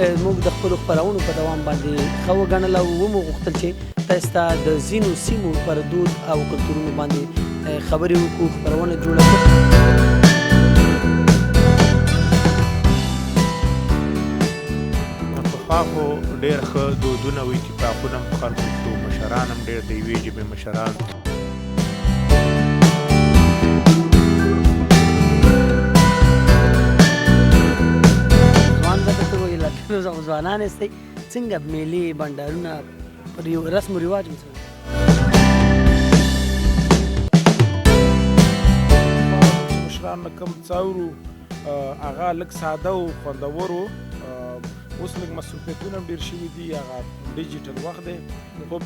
موږ د خپلو خپرونو په دوام باندې ښه وګڼله او ومو غوښتل چې تاسو ته د ځینو سیمو پر دود او کلتورونو باندې خبرې وکړو، خپرونه جوړه کړو. پخوا خو ډېر ښه دودونه او اتفاقونه هم په خلکو کې وو، مشران هم ډېر د یوې ژبې مشران. ځوانان یاستئ، څنګه میلې بنډارونه پر یو رسم و رواج مثلا مشران نه کوم څه اورو هغه لږ ساده و خوندور و. اوس لږ مصروفیتونه هم ډېر شوي دي، هغه ډیجیټل وخت دی. خو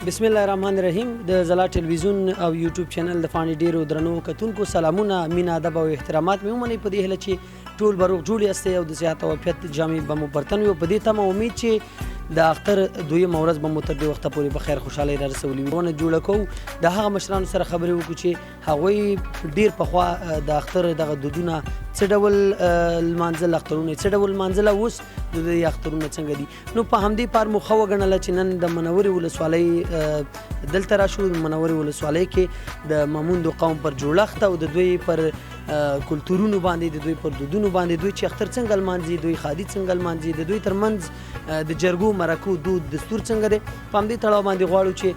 بسم الله الرحمن الرحیم. د ځلا ټلویزیون او یوټیوب چینل د فانې ډیرو درنو کتونکو سلامونه، مینه، ادب او احترامات مې ومنئ په دې هیله چې ټول به روغ جوړ یاستئ او د صحت او عافیت جامې به مو برتن وي. په دې تمه امید چې د اختر دویمه ورځ به مو تر دې وخته پورې په خیر خوشحالۍ را رسولي وي. ونه جوړه کوو د هغه مشرانو سره خبرې وکړو چې هغوی ډېر پخوا د اختر دغه دودونه څه ډول لمانځل، اخترونه څه ډول لمانځل، اوس د دوی اخترونه څنګه دي. نو په همدې پار مو ښه وګڼله چې نن د منورې ولسوالۍ دلته راشو. د منورې ولسوالۍ کې د ماموندو قوم پر جوړښت او د دوی پر کلتورونو باندې، د دوی پر دودونو باندې، دوی چې اختر څنګه لمانځي، دوی ښادي څنګه لمانځي، د دوی ترمنځ د جرګو مرکو دود دستور څنګه دی. په همدې تړاو باندې غواړو چې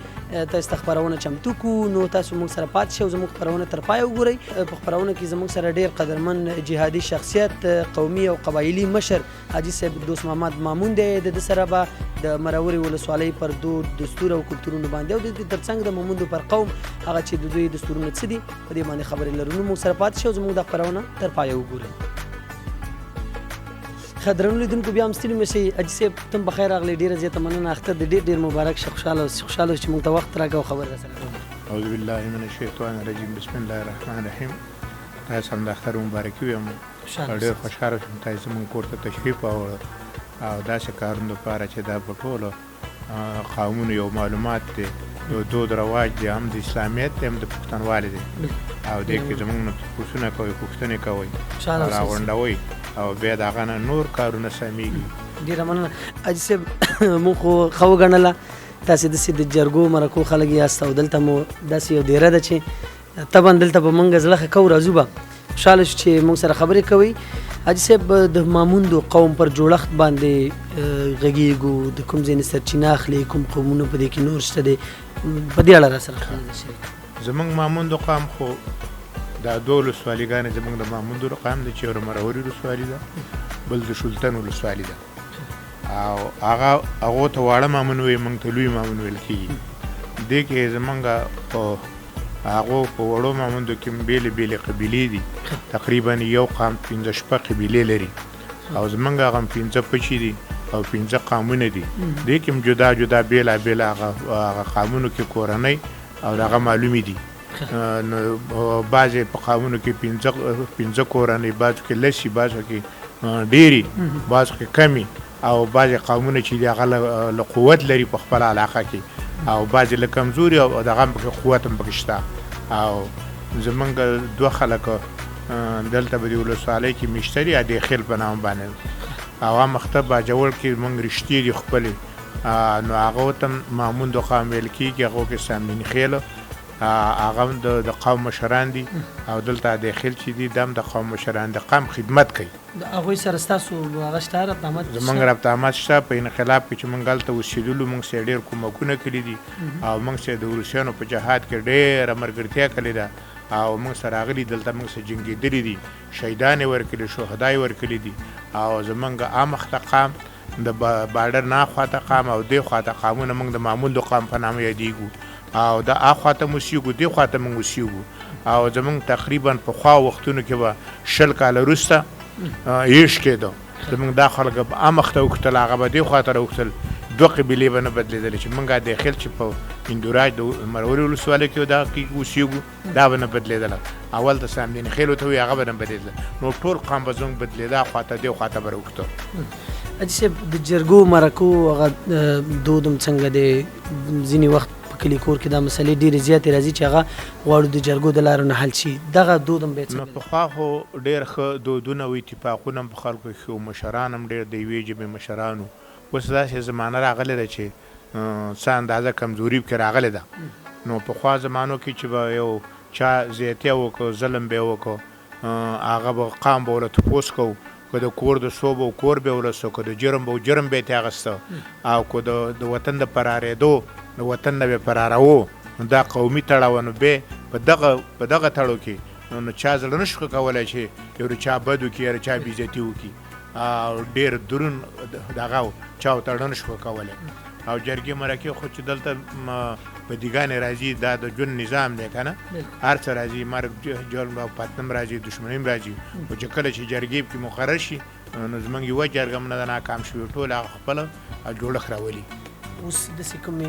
تاسو ته خپرونه چمتو کړو. نو تاسو موږ سره پاتې شئ او زموږ خپرونه تر پایه وګورئ. په خپرونه کې زموږ سره ډېر قدرمن جهادي شخصیت، قومي او قبایلي مشر حاجي صاحب دوست محمد مامون دی. د ده سره به د مرورې ولسوالۍ پر دود دستور او کلتورونو باندې او د دې ترڅنګ د ماموندو پر قوم هغه چې د دوی دستورونه څه دي په دې باندې خبرې لرو. نو موږ سره پاتې شئ او زموږ د خپرونه تر پایه وګورئ. ښه درنو لیدونکو، بیا هم ستړي مه شئ. حاجي صاحب ته هم بخیر راغلی، ډېره زیاته مننه. اختر دې ډېر ډېر مبارک شه. خوشحاله اوسئ چې موږ ته وخت راکړه او خبرې راسره کوو. اعوذ بالله من الشیطان الرجیم، بسم الله الرحمن الرحیم. تاسو هم د اختر مبارکي ویم. ډېر خوشحاله شوم تاسو زموږ کور ته تشریف راوړه او داسې کارونو لپاره چې دا په ټولو قومونو یو معلومات دی، یو دود رواج دی، هم د اسلامیت دی هم د پښتونوالي دی. او دې کې زموږ نه تپوسونه کوئ، پوښتنې کوئ، راغونډوئ او بیا د هغه نه نور کارونه سمیږي. ډېره مننه حاجي صاحب. مونږ خو ښه وګڼله تاسې داسې د جرګو مرکو خلک یاست او دلته مو داسې یو دیره ده چې طبعا دلته به موږ زړه ښه کوو، راځو به خوشحاله شو چې موږ سره خبرې کوئ. حاجي صاحب د ماموندو قوم پر جوړښت باندې غږیږو، د کوم ځای نه سرچینه اخلي، کوم قومونه په دې کې نور شته دی، په دې اړه راسره خبرې شریک. زموږ ماموندو قوم خو دا دوه ولسواليګانې زموږ د ماموندو قوم دی چې یو د مرورې ولسوالي ده، بل د شولتن ولسوالي ده. او هغو ته واړه مامون وایي، موږ ته لوی مامون ویل کېږي. دې کې زموږ په هغو په وړو ماموندو کې بېلې بېلې قبیلې دي، تقریبا یو قام 15 شپږ قبیلې لري او زموږ هغه 15 پچې دي او 15 قامونه دي. دې کې هم جدا جدا بېلا بېلا هغه قامونو کې کورنۍ او هغه معلومې دي. نو بعضې په قامونو کې 15 کورنۍ، بعضو کې لسي، بعضو کې ډېري، بعضو کې کمي، او بعضې قومونه چې دي هغه له قوت لري په خپل علاقه کې، او بعضې له کمزوري او دغه هم پکې قوت هم پکې شته. او زمونږ 2 خلک دلته به د ولسوالۍ کې مشته دي، د خیل په نام باندې، او هغه مختب باجوړ کې مونږ رشتې دي خپلې، نو هغه ته مامون دقام ویل کېږي، هغو کې سامین خیل هغه هم د قوم مشران دي، او دلته د خیل چې دي دا هم د قوم مشران د قوم خدمت کوي. د هغوی سره ستاسو هغه شته رابطه؟ زمونږ رابطه شته. په انقلاب کې چې مونږ هلته اوسېدلو مونږ سره ډېر کومکونه کړي دي، او مونږ سره د روسیانو په جهاد کې ډېره ملګرتیا کړې ده، او مونږ سره راغلي دلته مونږ سره جنګېدلي دي، شهیدان یې ورکړي، شهدا یې ورکړي دي. او زمونږ عامخته قام د بارډر نه خواته قام او دې خواته قامونه مونږ د معمول د قام په نامه یادېږو، او د اخواته مو اوسېږو، دې خواته مونږ اوسېږو. او زمونږ تقریبا په خوا وختونو کې به 20 کاله وروسته عیش کېده، زمونږ دا خلک به امخته وکتل، هغه به دې خواته راوکتل، 2 قبیلې به نه بدلېدلې، چې مونږ د خیل چې په هندوراج د مروري ولسوالۍ کې دا کې اوسېږو دا به نه بدلېدله. اول د سامدین خیلو ته وي هغه به نه بدلېدله، نو ټول قام به زموږ بدلېده، خواته دې خواته به راوکتل. حاجي صاحب د جرګو مرکو هغه دود هم څنګه دی؟ ځینې وخت په کلي کور کې دا مسلې ډېرې زیاتې راځي چې هغه غواړو د جرګو د لارو نه حل شي، دغه دود هم بیا نو څنګه؟ پخوا خو ډېر ښه دودونه او اتفاقونه هم په خلکو کې وو، مشران هم ډېر د یوې ژبې مشران وو. اوس داسې زمانه راغلې ده چې څه اندازه کمزوري پکې راغلې ده. نو پخوا زمانو کې چې به یو چا زیاتیا وکړو، ظلم به یې وکړو، هغه به قام به ورته تپوس کوو، که د کور د سو به کور به ورسو، که د جرم به جرم به یې ترې اخیسته، او که د وطن د فرارېدو د وطن نه به فراروو، نو دا قومي تړاو، نو بیا په دغه تړو کې نو چا زړه نه شو کولی چې یو چا بد وکړي یا چا بېعزتي وکړي، او ډېر درون دغه چا تړه نه شو کولی. او جرګې مرکې خو چې دلته بدیګانې راځي، دا د ژوند نظام دی که نه، هر څه راځي، مرګ جرم او فتنه راځي، دښمني هم راځي، خو چې کله چې جرګې پکې مقرر شي نو زموږ یوه جرګه هم نه ده ناکام شوې، ټول هغه خپله جوړښت راولي. اوس داسې کومې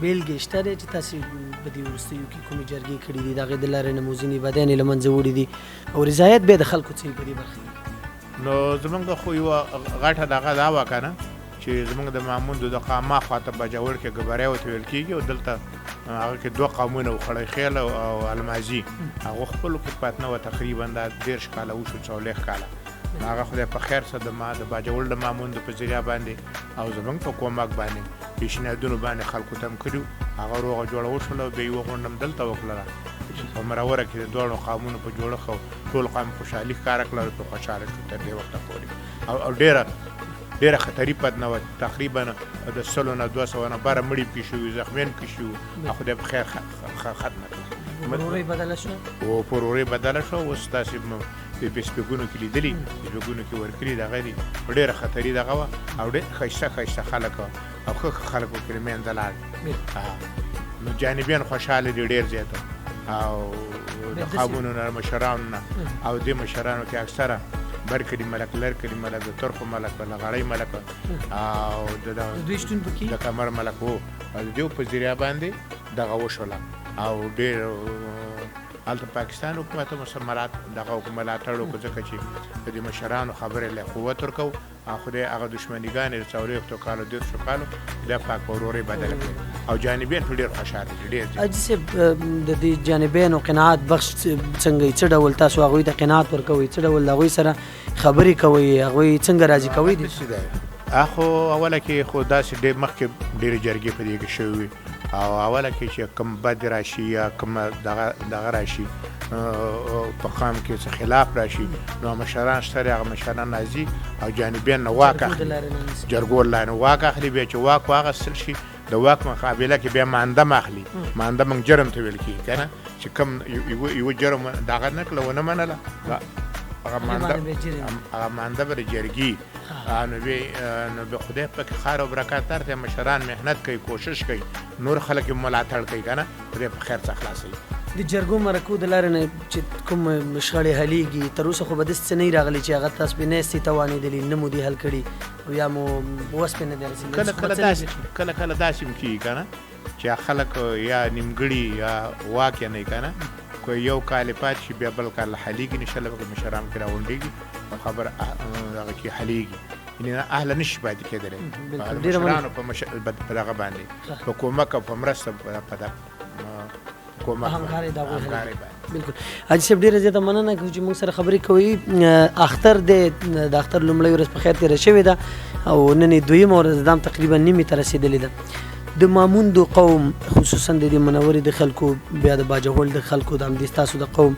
بیلګې شته دی چې تاسې په دې وروستیو کې کومې جرګې کړي دي، د هغې د لارې نه مو ځینې بدیانې له منځه وړي دي، او رضایت بیا د خلکو څه وي په دې برخه کې؟ نو زمونږ خو یوه غټه دغه دا وه که نه، چې زمونږ د معموندو د قامه خواته باجوړ کې ګبری ورته ویل کېږي، او دلته هغه کې 2 قومونه وو، خړی خیل او المازي، هغو خپلو کې پاتنه وه، تقریبا دا 13 کاله وشو، 40 کاله. هغه خدای په خیر سره د باجوړ د معموندو په ذریعه باندې او زمونږ په کومک باندې پیشنهادونو باندې خلکو ته هم کړي، هغه روغه جوړه وشوله، بیا یوه غونډه هم دلته وکړله چې په مروره کې د دواړو قومونو په جوړښت او ټول قوم خوشحالي ښکاره کړله، په خوشحاله شو تر دې وخته پورې. او ډېره خطري پتنه وه، تقریبا د 100 نه 200 نه بره مړي پکې شوي، زخمیان پکې شوي، خدای په خیر ختمه کړه. ورورۍ بدله شوه؟ او په ورورۍ بدله شوه. اوس تاسې په فیسبوکونو کې لیدلي، فیسبوکونو کې ورکړي دغه دي، ډېره خطري دغه وه، او ډېر ښایسته خلک او ښه خلک ورکړي منځه لاړ، نو جانبیان خوشحاله دي ډېر زیاته، او د قومونو نه مشرانو نه، او دې مشرانو کې اکثره برکلي ملک، لرکلي ملک، د ترخو ملک، لغړی ملک، او دوی شتون پکې د کمر ملک وو، او د دې په ذریعه باندې دغه وشوله، او ډېر هلته پاکستان حکومت هم دغه ملاتړ وکړو، ځکه چې د دې مشرانو خبرې له قوت ورکوو، او خدای هغه دښمنیګانې د 40 کالو 13 کالو خدای پاک په ورورۍ بدله کړي، او جانبین ټول ډېر خوشحاله دي ډېر. حاجي صاحب د دې جانبینو قناعت بخش څنګه، څه ډول تاسو هغوی ته قناعت ورکوئ، څه ډول هغوی سره خبرې کوئ، هغوی څنګه راضي کوئ؟ خو اوله کې خو داسې ډېر مخکې ډېرې جرګې په دې کې شوې وي، او اوله کې چې کوم بد راشي یا کوم دغه راشي په قام کې څه خلاف راشي، نو مشران شته هغه مشران راځي او جانبین نه واک اخلي، جرګو له نه واک اخلي، بیا چې واک واخیستل شي د واک مقابله کې بیا مانده اخلي، مانده موږ جرم ته ویل کېږي که نه، چې کوم یو جرم دغه نه کړله ونه منله، هغه مانده به د جرګي، نو به خدای پکې خیر او برکات درته، مشران محنت کوي، کوشش کوي، نور خلک یې ملاتړ کوي که نه، خدای په خیر څه خلاصوي. د جرګو مرکو د لارې نه چې کوم شخړې حلېږي، تر اوسه خو به داسې څه نه راغلي چې هغه تاسو پرې ناستې توانېدلي، نه مو دې حل کړي، او یا مو وس پرې نه دی رسېدلی؟ کله داسې هم کېږي که نه، چې خلک یا نیمګړي یا واک نه کنه کو یو کال پات شي بیا بل کال حلیږي نشله به مشران کې راوندېږي خبر هغه کې حلیږي یعنی اهل نشي باید کېدلی مشرانو په دغه باندې په کومک او په مرسته په کومک همکاري بالکل حاجي صاحب ډیره زیاته مننه چې موږ سره خبرې کوي اختر د اختر لومړی ورځ په خیر تېره شوې ده او نن یې دویمه ورځ ده تقریبا نیمې ته رسېدلې ده د ماموندو قوم خصوصا د دې منورې د خلکو بیا د باجوړ د خلکو د همدې ستاسو د قوم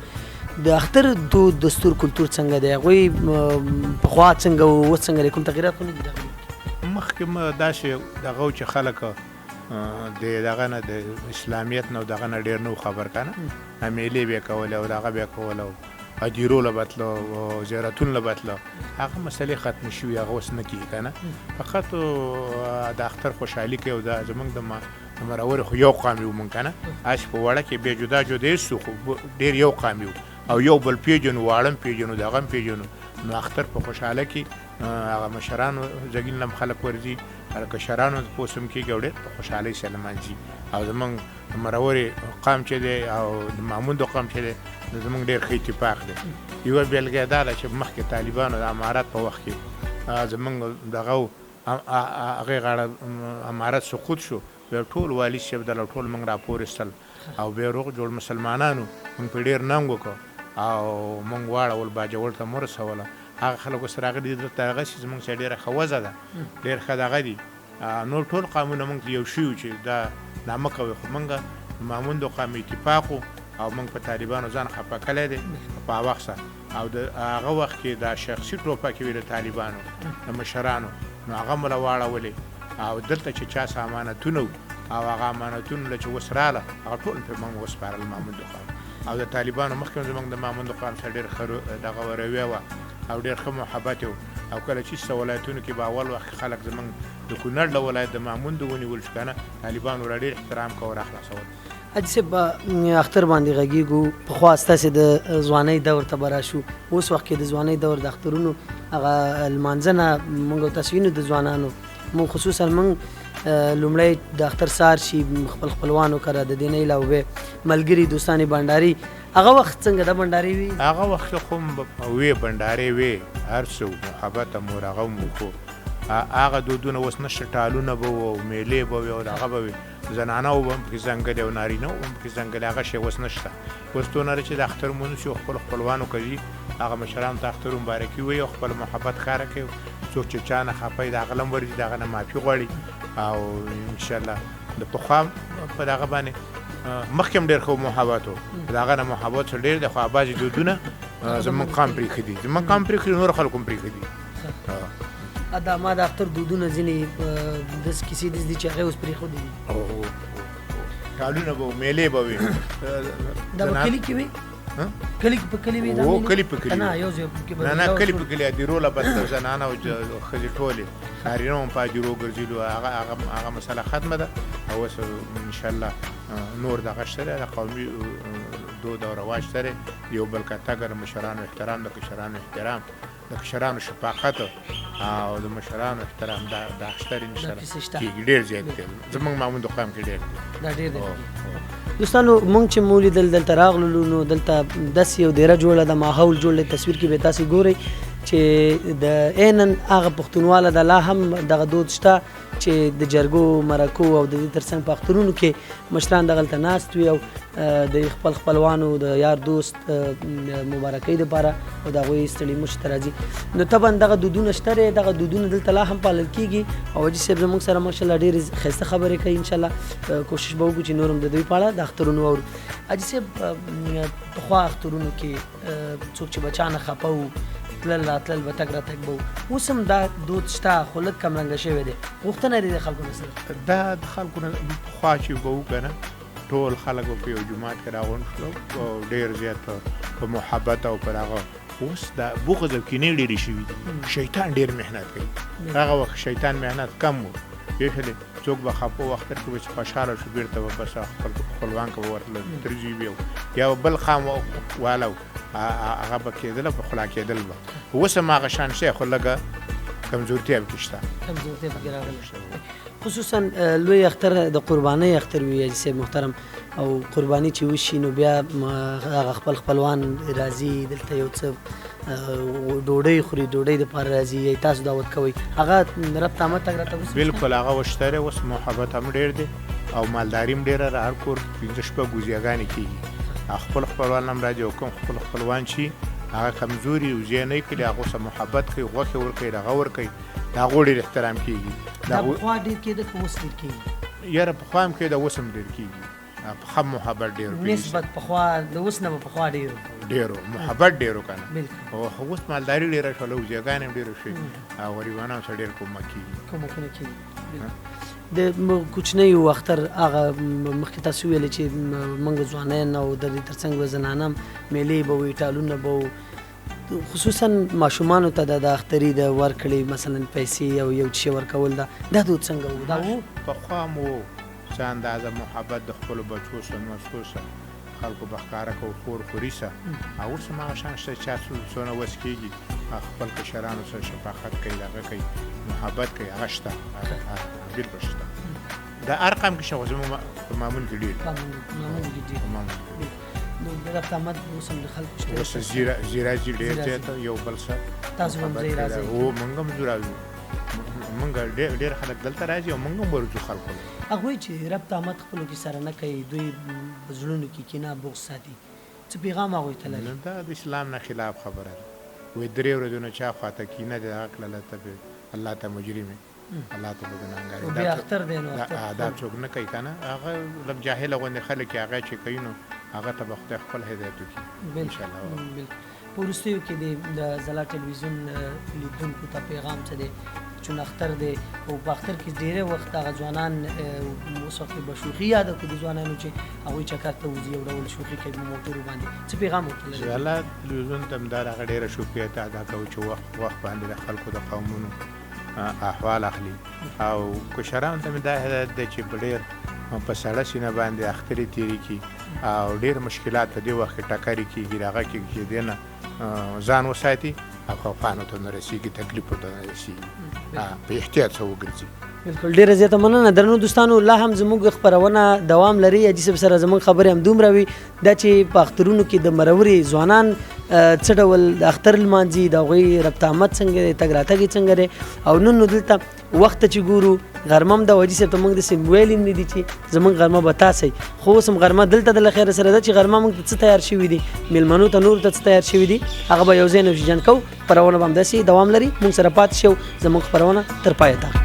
د اختر دود دستور کلتور څنګه دی هغوی پخوا څنګه و اوس څنګه دی کوم تغیرات خو نه دي مخکې داسې دغه چې خلک د دغه نه د اسلامیت نه دغه نه ډېر نه خبر که نه میلې به یې کولې او دغه به یې کول او هدیرو له بتلو او زیارتونو له بتلو هغه مسلې ختمې شوي هغه اوس نه کېږي که نه فقط د اختر خوشحالي کوي او دا زموږ د مرورې خو یو قام یو مونږ که نه هسې په وړه کې بیا جدا جدا سو خو ډېر یو قام یو او یو بل پیژنو واړه هم پیژنو دغه هم پیژنو نو اختر په خوشحاله کې هغه مشرانو زګین لم خلک ورځي کشرانو پوسم کېږي او ډېر په خوشحالۍ سره لمانځي او زموږ مرورې قام چې دی او د ماموندو قام چې دی زموږ ډېر ښه اتفاق دی یوه بېلګه دا ده چې مخکې طالبانو د امارت په وخت کې زموږ دغه هغې غاړه امارت سقوط شو بیا ټول والي صاحب دله ټول موږ راپورېستل او بیا روغ جوړ مسلمانانو موږ په ډېر ننګ وکړو او موږ واړول باجوړ ته مو رسوله هغه خلکو سره هغه دي دلته هغه چې زموږ سره ډېره ښه وضع ده ډېر ښه دغه دي نور ټول قامونه موږ یو شي وو چې دا نامه کوي خو موږ ماموندو قام اتفاق او موږ په طالبانو ځان خفه کړی دی په وخت سره او د هغه وخت کې دا شخصي ټوپک وي د طالبانو د مشرانو نو هغه مو له واړولې او دلته چې چا څه امانتونه او هغه امانتونه له چې اوس راله هغه ټول پرې موږ وسپارل ماموندو قام او د طالبانو مخکې زموږ د ماموندو قام سره ډېر ښه دغه رویه وه او ډېر ښه محبت او کله چې څه ولایتونو کې به اول وخت خلک زموږ د کونړ له ولایت د ماموندو ونیول شو که نه طالبانو را ډېر احترام کوه راخلاصول حاجي صاحب اختر باندې غږیږو پخوا ستاسې د ځوانۍ دور ته به راشو اوس وخت کې د ځوانۍ دور د اخترونو هغه لمانځنه موږ او تاسو وینو د ځوانانو موږ خصوصا موږ لومړی د اختر سهار شي خپل خپلوانو کره د دې نه علاوه به ملګري دوستانې بنډاري هغه وخت څنګه د بنډاري وي هغه وخت خو وې بنډارې وې هر څه محبت مور هغه مو خو هغه دودونه اوس نشته ټالونه به وو میلې به وي او هغه به وي زنانه به هم پکې ځنګلې او نارینه به هم پکې ځنګلې هغه شی اوس نشته اوس څونه چې د اختر لمونځ شي خپل خپلوانو کوي هغه مشرانو ته اختر مبارکي وایي او خپل محبت ښکاره کوي څوک چې چا نه خفه وي د هغه له هم ورځي د هغه نه معافي غواړي او انشاءالله د پخوا په دغه باندې مخکې هم ډېر ښه محبت و د هغه نه محبت څه ډېر دی خو بعضې دودونه زموږ قام پرېښي دي زموږ قام پرېښي دي نور خلکو هم پرېښي دي دا ما د اختر دودونه ځینې داسې کیسې داسې دي چې هغې اوس پرېښودې دي ټالونه به میلې به وي دا به کلي کې وي کلي په کلي وي او کلي په کلي نه یو ځای کې به نه کلي په کلي هدیرو له بس زنانه او ښځې ټولې نارینه هم په هدیرو ګرځېدو هغه مسله ختمه ده او اوس انشاءالله نور دغه شته د قومي دود او رواج سره یو بل کتګر مشرانو احترام د کشرانو احترام د کشرانو شفقت او د مشرانو احترام د اختر انشاءالله کې ډېر زیات دی زموږ ماموندو قام کې ډېر دی دا ډېر دی دوستانو مونږ چې مولیدل دلته راغلو نو دلته داسې یو دیره جوړه د ماحول جوړ دی تصویر کې به تاسې ګورئ چې د عینن هغه پښتونواله د لا هم دغه دود شته چې د جرګو مرکو او د دې ترڅنګ په اخترونو کې مشران دغلته ناست وي او د خپل خپلوانو د یار دوست مبارکۍ دپاره او د هغوی ستړي مشي ته راځي نو طبعا دغه دودونه شته دی دغه دودونه دلته لا هم پالل کېږي او حاجي صاحب زموږ سره ماشاءالله ډېرې ښایسته خبرې کوي انشاءالله کوشش به وکړو چې نور هم د دوی په اړه د اخترونو واورو حاجي صاحب پخوا اخترونو کې څوک چې بچا نه خفه وو تلل راتلل به تګ راتګ به وو اوس هم دا دود شته خو لږ کمرنګه شوی دی غوښتنه دی د خلکو نه سره دا د خلکو نه پخوا چې به وو که نه ټول خلک به په یو جومات کې راغونډ شول او ډېر زیات په محبت او پر هغه اوس دا بغض او کینې ډېرې شوي دي شیطان ډېر محنت کوي هغه وخت شیطان محنت کم و پېښلې څوک به خفه وختر کې به چې خوشحاله شو بېرته به بس خپل خپلوان که به ورتله ترجیح به یا به بل خام والو هغه به کېدله په خلا کېدل به اوس هم هغه شان شی خو لږه کمزورتیا پکې شته. کمزورتیا پکې راغلی خصوصا لوی اختر د قربانۍ اختر وي حاجي صاحب محترم او قرباني چې وشي نو بیا هغه خپلوان راځي دلته یو څه ډوډۍ خوري ډوډۍ دپاره راځي تاسو دعوت کوئ هغه رب ته آمد تګ راته وسي بالکل هغه وشته دی اوس محبت هم ډېر دی او مالداري هم ډېره ده هر کور 15 شپږ وزیګانې کېږي خپل خپلوان هم راځي او کوم خپل خپلوان چې هغه کمزوري وزې نه کړي هغو سره محبت کوي غوښې ورکوي دغه ورکوي د هغو ډېر احترام کېږي دا پخوا ډېر کېده که اوس ډېر کېږي یاره پخوا هم کېده اوس هم ډېر کېږي پخوا محبت ډېر نسبت پخوا د اوس نه به پخوا ډېرو محبت ډېرو که نه بالکل او اوس مالداري ډېره شوله وزېګانې هم ډېرې شوې او غریبانو سره ډېر کومک کېږي کومکونه کېږي د کوچنیو اختر هغه مخکې تاسو ویلې چې موږ ځوانان او د دې ترڅنګ به زنانه هم میلې به وي ټالونه به وو خصوصا ماشومانو ته د اختري د ورکړې مثلا پیسې او یو څه ورکول دا دود څنګه وو دا وو پخوا هم وو څه اندازه محبت د خپلو بچو سره نسخو سره خلکو به ښکاره کوو خور خوري سره او اوس هم هغه شان شته چې څونه وس کېږي خپل کشرانو سره شفقت کوي دغه کوي محبت کوي هغه شته بالکل شته د هر قام کې شته زموږ په معمول کې ډېر نو د رب آمد اوس هم د خلکو شته اوس زیرازي ډېر زیاته یو بل سره تاسو هم ځای راځئ او موږ هم ځو راځو موږ ډېر خلک دلته راځي او موږ هم ورځو خلکو هغوی چې رب آمد خپلو کې سره نه کوي دوی په زړونو کې کینه بغض ساتي څه پیغام هغوی ته لري دا د اسلام نه خلاف خبره ده وایي 3 ورځو نه چا خواته کینه د هغه کړله الله ته مجرم الله ته به ګناهګار بیا اختر دی نو دا څوک نه کوي که نه هغه لږ جاهله غوندې خلک هغه چې کوي نو هغه ته به خدای خپل هدایت وکړي انشاءالله په وروستیو کې د ځلا ټلویزیون لیدونکو ته پیغام څه دی چون اختر دی او په اختر کې ډېری وخت هغه ځوانان اوس وخت به شوخي یاده کړو د ځوانانو چې هغوی چکر ته وځي یو ډول شوخي کوي په موټرو باندې څه پیغام ورته لري ځلا ټلویزیون ته همدا هغه ډېره شکریت ادا کوو چې وخت باندې د خلکو د قومونو احوال اخلي او کشرانو ته مې دا هدایت دی چې په ډېر په سړه سینه باندې اخترې تېرې کړي او ډېر مشکلات په دې وخت کې ټکرې کېږي د هغه کې چې دی نه ځان وساتي او خفانو ته نه رسېږي تکلیفو ته نه رسېږي په احتیاط سره وګرځي بالکل ډیره زیاته مننه درنو دوستانو لا هم زموږ خپرونه دوام لري حاجي صاحب سره زموږ خبرې هم دومره وي دا چې په اخترونو کې د مرورې ځوانان څه ډول د اختر لمانځي د هغوی رب آمد څنګه دی تګ راتګ یې څنګه دی او نن نو دلته وخت چې ګورو غرمه هم د حاجي صاحب ته موږ داسې ویلي هم نه دي چې زموږ غرمه به تاسئ خو اوس هم غرمه دلته د له خیره سره ده چې غرمه موږ ته څه تیار شوي دي میلمنو ته نورو ته څه تیار شوي دي هغه به یو ځای نوشیجان کوو خپرونه به همداسې دوام لري موږ سره پاتې شو زموږ خپرونه تر پایه ته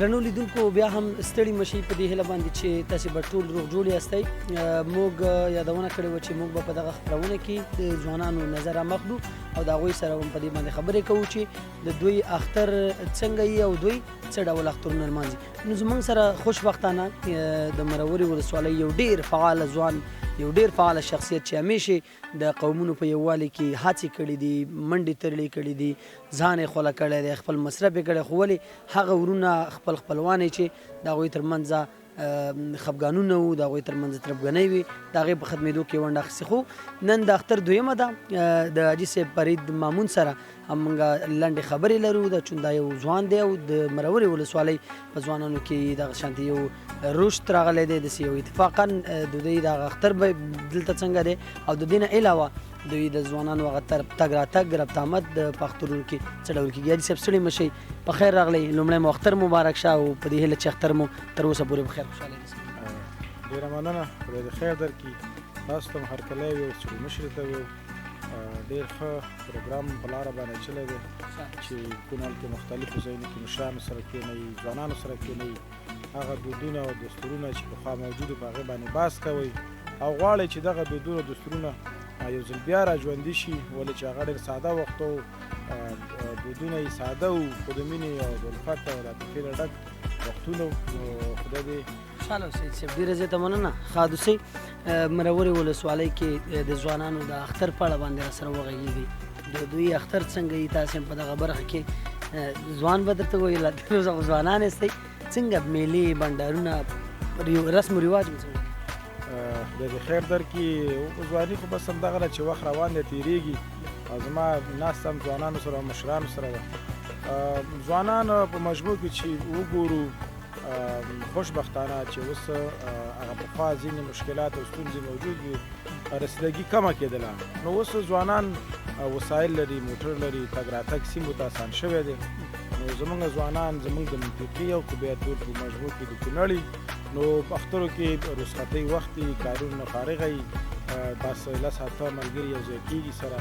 درنو لیدونکو بیا هم ستړي مشي په دې هیله باندې چې تاسو به ټول روغ جوړ یاستئ. موږ یادونه کړې وه چې موږ به په دغه خپرونه کې د ځوانانو نظر مخدو او د هغوی سره هم په دې باندې خبرې کوو چې د دوی اختر څنګه وي او دوی څه ډول اخترونه لمانځي. نو زموږ سره خوشبختانه د مرورې ولسوالۍ یو ډېر فعال ځوان، یو ډېر فعال شخصیت چې همیشه د قومونو په یووالي کې هڅې کړي دي، منډې ترړې کړي دي، ځان یې خوله کړی دی، خپل مصرف یې کړی، خو ولې هغه ورونه خپل خپلوان چې د هغوی ترمنځ خفګانونه وو، د هغوی ترمنځ تربګنۍ وي، د هغې په ختمېدو کې ونډه اخیستې. خو نن د اختر دویمه ده، د حاجي صاحب فرید مامون سره همغه لنډې خبرې لرو. د چون دا یو ځوان دی او د مرورې ولسوالۍ په ځوانانو کې دغه شانتې یو رشد راغلی دی، داسې یو اتفاقا د دوی دغه اختر به دلته څنګه دی او د دې نه علاوه دوی د ځوانانو هغه تګ راتګ ربط آمد په اخترونو کې څه ډول کېږي. حاجي صاحب ستړي مه شئ، په خیر راغلی. لومړی مو اختر مبارک شه او په دې هیله چې اختر مو تر اوسه پورې په خیر خوشحاله رسېږي. ډېره مننه، خدای دې خیر درکړي. تاسو ته هم هرکلی ویو، ستړي مشرې ته ویو. ډېر ښه پروګرام په لاره باندې چلی دی چې کونړ کې مختلفو ځایونو کې مشرانو سره کښېنئ، ځوانانو سره کښېنئ، هغه دودونه او دستورونه چې پخوا موجودو په هغې باندې بحث کوئ او غواړئ چې دغه دودونه او دستورونه یو ځل بیا را ژوندي شي، ولې چې هغه ډېر ساده وخت و، دودونه یې ساده وو، خو د مینې او د الفت او د عاطفې نه ډک وختونه وو. نو خدای دې خوشحاله اوسئ. صاحب ډېره زیاته مننه، ښاد اوسئ. مرورې ولسوالۍ کې د ځوانانو د اختر په اړه باندې راسره وغږېږئ. د دوی اختر څنګه وي؟ تاسې هم په دغه برخه کې ځوان به درته وویل، تر اوسه خو ځوانان یاستئ. څنګه میلې بنډارونه رسم و رواج مو څنګه؟ خدای دې خیر درکړي. ځواني خو بس همدغه ده چې وخت روان دی، تېرېږي او زما ناسته هم ځوانانو سره او مشرانو سره ده. ځوانان په مجموع کې چې وګورو، خوشبختانه چې اوس هغه پخوا ځینې مشکلات او ستونزې موجود وي، رسیدګي کمه کېدله. نو اوس ځوانان وسایل لري، موټر لري، تګ راتګ سیمو ته اسان شوی دی. نو زموږ ځوانان زموږ د منطقې او قبیه ټول په مجموع کې د کونړ، نو په اخترو کې رخصتۍ وخت وي، کارونو نه فارغه وي، تاسو لس هفته ملګري یو ځای کېږي سره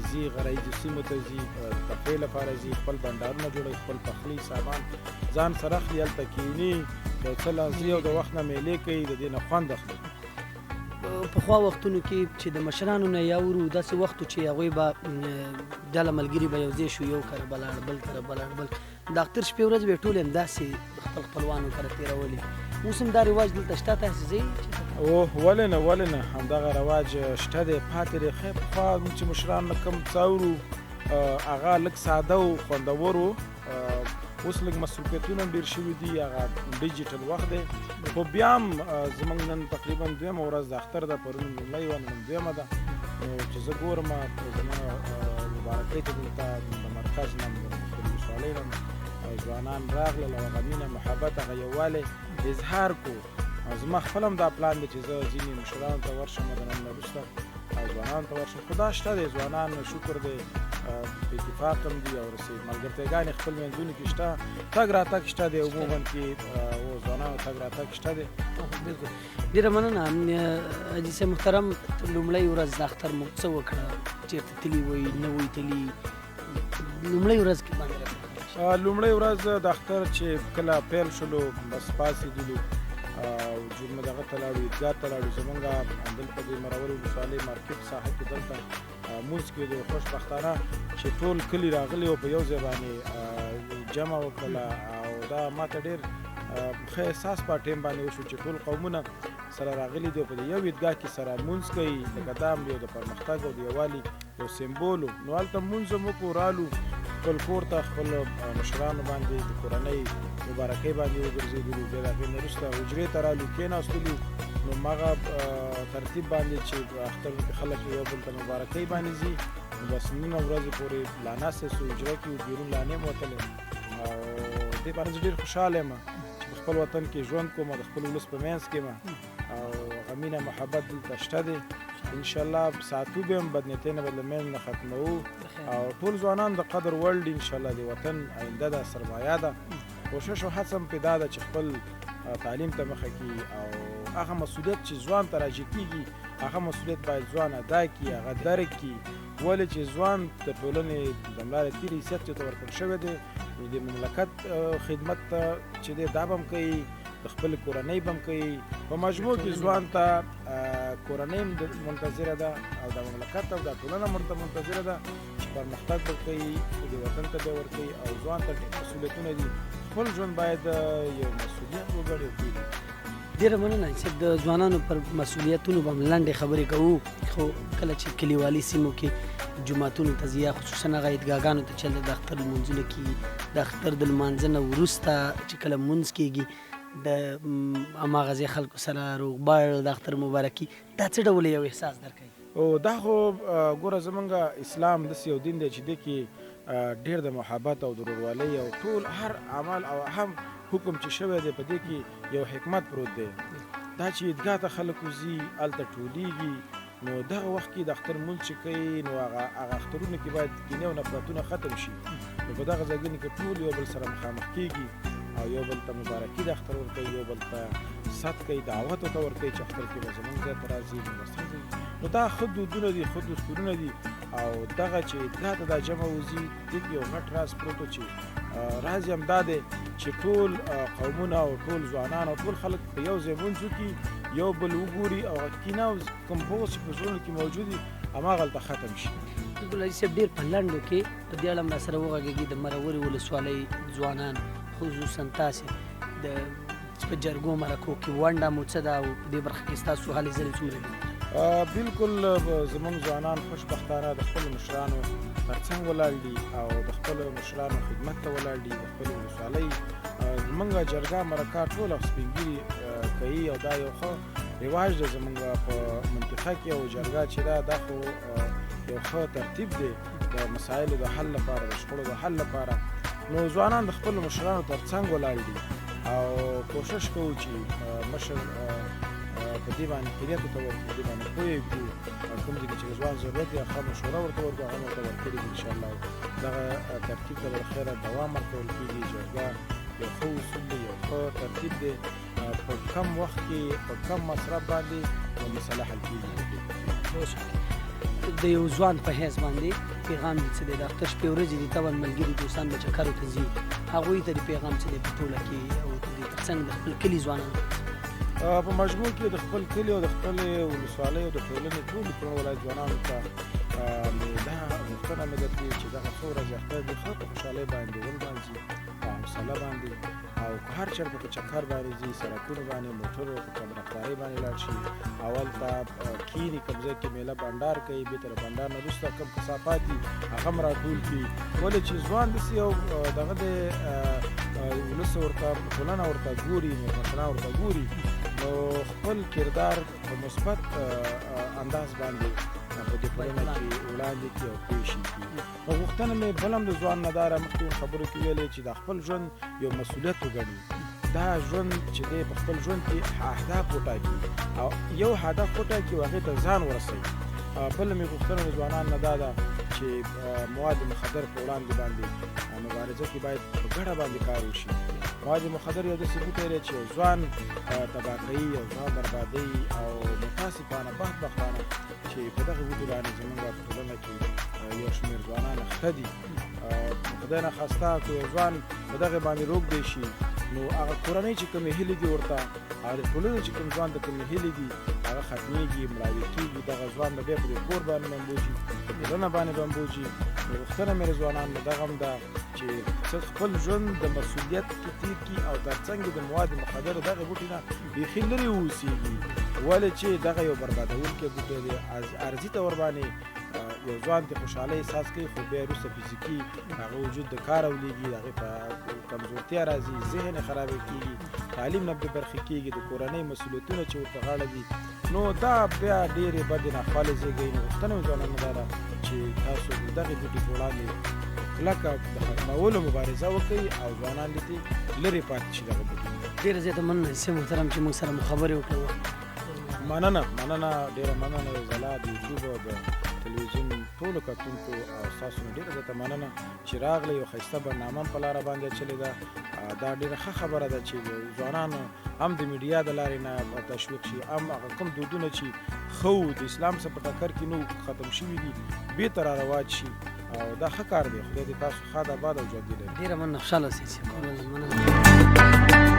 ځي، غرایزو سیمو ته ځي، تفریح لپاره ځي، خپل بنډارونه جوړوي، خپل پخلي سامان ځان سره اخلي، هلته کښېني، یو څه لانځي او د وخت نه میلې کوي، د دې نه خوند اخلي. پخوا وختونو کې چې د مشرانو نه یاورو، داسې وخت چې هغوی به ډله ملګري به یو ځای شو، یو کره به لاړ، بل کره به لاړ، بل د اختر شپې ورځې به یې ټولې همداسې خپل خپلوانو کره تېرولې. اوس هم دا رواج دلته شته؟ تاسې ځئ؟ اوه ولې نه، ولې نه، همدغه رواج شته دی، پاتې دی. خیر پخوا موږ چې مشران نه کوم څه اورو، هغه لږ ساده و، خوندور و. اوس لږ مصروفیتونه هم ډېر شوي دي، هغه ډیجیټل وخت دی. خو بیا هم زموږ نن تقریبا دویمه ورځ د اختر ده، پرون لومړۍ وه، نن دویمه ده. نو چې زه ګورم زما مبارکۍ ته دلته د مرکز نه د ولسوالۍ نه ځوانان راغلل او هغه مینه، محبت، هغه یووالی اظهار کو. زما خپل هم دا پلان دی چې زه ځینې مشرانو ته ورشم د نن نه وروسته او ځوانانو ته ورشم. خو دا شته دی، ځوانان شکر دی په اتفاق هم دي او ملګرتیاګانې خپل منځونو کې شته، تګ راتګ شته دی، عموما کې ځوانانو تګ راتګ شته دی. ډېره مننه حاجي صاحب محترم. لومړۍ ورځ د اختر مو څه وکړه؟ چېرته تللي وئ، نه وئ تللي؟ لومړۍ ورځ کې باندې لومړۍ ورځ د اختر چې کله پیل شولو، بس پاڅېدلو او دغه ته لاړو، عیدګاه ته لاړو. زمونږ دلته د مرورې ولسوالۍ مارکېټ ساحه کې دلته لمونځ کېدو. خوشبختانه چې ټول کلي راغلي او په یو ځای باندې جمع وکړله او دا ماته ډېر ښه احساس په ټیم باندې وشو چې ټول قومونه سره راغلي دي او په یو عیدګاه کې سره لمونځ کوي. لکه دا هم یو د پرمختګ او د یووالي یو سمبول و. نو هلته لمونځ هم وکړو، رالو خپل کور ته، خپل مشرانو باندې د کورنۍ مبارکۍ باندې وګرځېدلو. بیا د هغې نه وروسته حجرې ته رالو، کېناستلو. نو هماغه ترتیب باندې چې اخترونو کې خلک یو بل ته مبارکۍ باندې ځي، نو بس نیمه ورځې پورې لا ناستې سو، حجره کې وو، بیرون لا نه یم وتلی او دې باندې زه ډېر خوشحاله یم چې په خپل وطن کې ژوند کوم، د خپل ولس په منځ کې یم او هغه مینه محبت دلته شته دی. انشاءالله ساتو به هم، بدنیتۍ نه به له منځ نه ختموو او ټول ځوانان د قدر وړ دي. انشاءالله د وطن آینده ده، سرمایه ده. کوشش او هڅه هم پې دا ده چې خپل تعلیم ته مخه کړي او هغه مسؤلیت چې ځوان ته راجع کېږي، هغه مسؤلیت باید ځوان ادا کړي، هغه درک کړي ولې چې ځوان د ټولنې د ملارې تېر حیثیت چې ته ورکړل شوی دی نو د مملکت خدمت ته چې دی دا به هم کوي د خپل کورنۍ به هم کوي په مجموع کې ځوان ته کورنۍ هم منتظره ده او د مملکت او د ټولنه منتظره ده چې پرمختګ به کوي د وطن ته به ورکوي او ځوان ته ډېر مسؤلیتونه دي خپل ژوند باید یو مسؤلیت وګڼي ډېره مننه چې د ځوانانو پر مسؤلیتونو به هم لنډې خبرې کوو خو کله چې کلیوالي سیمو کې جوماتونو ته ځي یا خصوصا هغه عیدګاهګانو ته چې د اختر لمونځونه کېږي د اختر د لمانځه نه وروسته چې کله لمونځ کېږي د هماغه ځای خلکو سره روغبړ د اختر مبارکي دا څه ډول یو احساس درکوي او دا خو ګوره زمونږ اسلام داسې یو دین دی چې دی کې ډېر د محبت او د ورورولۍ او ټول هر عمل او هم حکم چې شوی دی په دې کې یو حکمت پروت دی دا چې عیدګاه ته خلک وځي هلته ټولېږي نو دغه وخت کې د اختر لمونځ چې کوي نو هغه اخترونو کې باید کینې او نفرتونه ختم شي نو په دغه ځایونو کې ټول یو بل سره مخامخ کېږي او یو بل ته مبارکي د اختر ورکوي یو بل ته ست کوي دعوت ورته ورکوي چې اختر کې به زمونږ ځای ته راځي نو دا ښه دودونه دي ښه دستورونه دي او دغه چې عیدګاه ته دا جمع وځي دې یو غټ راز پروت و چې راز یې هم دا دی چې ټول قومونه او ټول ځوانان او ټول خلک په یو ځای لمونځ وکړي یو بل وګوري او کینه او کوم بغض چې په زړونو کې موجود وي هماغه هلته ختم شي بالکل حاجي صاحب ډېر په لنډو کې په دې اړه هم راسره وغږېږي د مرورې ولسوالۍ ځوانان خصوصا تاسې د په جرګو مرکو کې ونډه مو څه ده او په دې برخه کې ستاسو هلې ځلې څومره دي بالکل زمونږ ځوانان خوشبختانه د خپلو مشرانو تر څنګ ولاړ دي او د خپلو مشرانو خدمت ته ولاړ دي د خپلې ولسوالۍ زمونږ جرګه مرکه ټوله سپین ږیري کوي او دا یو ښه رواج دی زمونږ په منطقه کې او جرګه چې دا خو یو ښه ترتیب دی د مسایلو د حل لپاره د شخړو د حل لپاره نو ځوانان د خپلو مشرانو تر څنګ ولاړ دي او کوشش کوو چې مشر په دې باندې کلیاتو ته ورکړو په دې باندې پوه کړو کوم ځای کې چې ځوان ضرورت یې ښه مشوره ورته ورکړو هغه ورته ورکړي دي انشاءالله دغه ترتیب ته به خیره دوام ورکول کېږي جرګه یو ښه اصول دی یو ښه ترتیب دی په کم وخت کې په کم مصرف باندې یو مسله حل کېږي د یو ځوان په حیث باندې پیغام دې څه دی د اختر شپې ورځې دي طبعا ملګري دوستان به چکرو ته ځي هغوی ته د پیغام څه دی په ټوله کې او د دې تر څنګ د خپل کلي ځوانانو په مجموع کې د خپل کلي او د خپلې ولسوالۍ او د ټولنې ټولو ولایت ځوانانو ته دا غوښتنه مې درکړي چې دغه څو ورځې اختر دي ښه په خوشحالۍ باندې ولمانځي په حوصله باندې او هر چېرته په چکر باندې ځي سړکونو باندې موټرو په کم رفتارۍ باندې لاړ شي اول ته کښېني کوم ځای کې میله بنډار کوي بېرته د بنډار نه وروسته کوم کثافات دي هغه هم راټول کړي ولې چې ځوان داسې یو دغه د ولس ورته ټولنه ورته ګوري مشران ورته ګوري نو خپل کردار په مثبت انداز باندې په دې ټولنه کې وړاندې کړي او پوه شي نو غوښتنه مې بل هم د ځوان نه داره مخکې خبرو کې ویلې چې د خپل ژوند یو مسؤلیت وګڼي دا ژوند چې دی په خپل ژوند کې اهداف وټاکي او یو هدف وټاکي او هغې ته ځان ورسوي بله مې غوښتنه د ځوانانو نه دا ده چې مواد مخدر په وړاندې باندې مبارزه کې باید په ګډه باندې کار وشي مواد مخدر یو داسې بوټی دی چې یو ځوان تباه کوي یو ځوان بربادوي او متاسفانه بدبختانه چې په دغه بوټي باندې زموږ په ټولنه کې یو شمېر ځوانان اخته دي خدای نخواسته که یو ځوان په دغې باندې روږدی شي نو هغه کورنۍ چې کومې هیلې دي ورته هغه د ټولنې چې کوم ځوان ته کومې هیلې دي هغه ختمېږي مړاوې کېږي دغه ځوان به بیا په دې کور باندې بمبوجي په ټولنه باندې بمبوجي نو غوښتنه مې د ځوانانو نه دغه هم ده چې خپل ژوند د مسؤلیت کې تېر کړي او تر څنګ د مواد مخدرو دغې بوټي نه بیخي لرې واوسېږي ولې چې دغه یو بربادوونکی بوټی دی عرضي طور باندې یو ځوان د خوشحالۍ احساس کوي خو بیا وروسته فزیکي هغه وجود د کار اولیږي د هغې په کمزورتیا راځي ذهن یې خرابې کېږي تعلیم نه بې برخې کېږي د کورنۍ مسؤلیتونه چې ورته غاړه دي نو دا بیا ډېرې بدې ناخوالې زېږوي نو غوښتنه مې ځوانانو دا ده چې تاسو د دغې بوټي په وړاندې کلکه د ختمولو مبارزه وکړئ او ځوانان دې لرې پاتې شي دغه بوټي ډېره زیاته مننه حسین محترم چې موږ سره مو خبرې وکړو مننه ډېره مننه زلا د یوټیوب او د تلویزیون ټولو کتونکو او ستاسو نه ډېره زیاته مننه چې راغلی یو ښایسته برنامه هم په لاره باندې اچلې ده دا ډېره ښه خبره ده چې ځوانانو هم د میډیا د لارې نه تشویق شي هم هغه کوم دودونه چې ښه و د اسلام څخه په ټکر کې نو ختم شوي دي بېرته را رواج شي او دا ښه کار دی خدای دې تاسو ښاد آباد او ژوندي لري ډېره مننه خوشحاله اوسئ چې مننه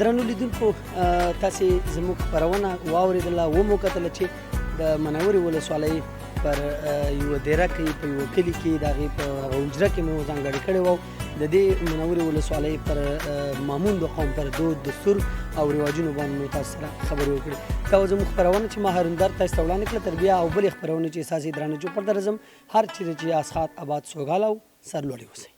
درنو لیدونکو تاسې زموږ خپرونه واورېدله ومو کتله چې د منورې ولسوالۍ پر یوه دیره کې په یوه کلي کې د هغې په هغه حجره کې مو ځانګړې کړې وه د دې منورې ولسوالۍ پر مامون د قوم پر دود دستور او رواجونو باندې مو تاسو سره خبرې وکړې دا زموږ خپرونه چې ما هاروندار تاسو ته وړاندې کړه تر بیا او بلې خپرونې چې ستاسې درانه چوپړ ته راځم هر چیرې چې اسخات آباد سوګاله او سرلوړي اوسئ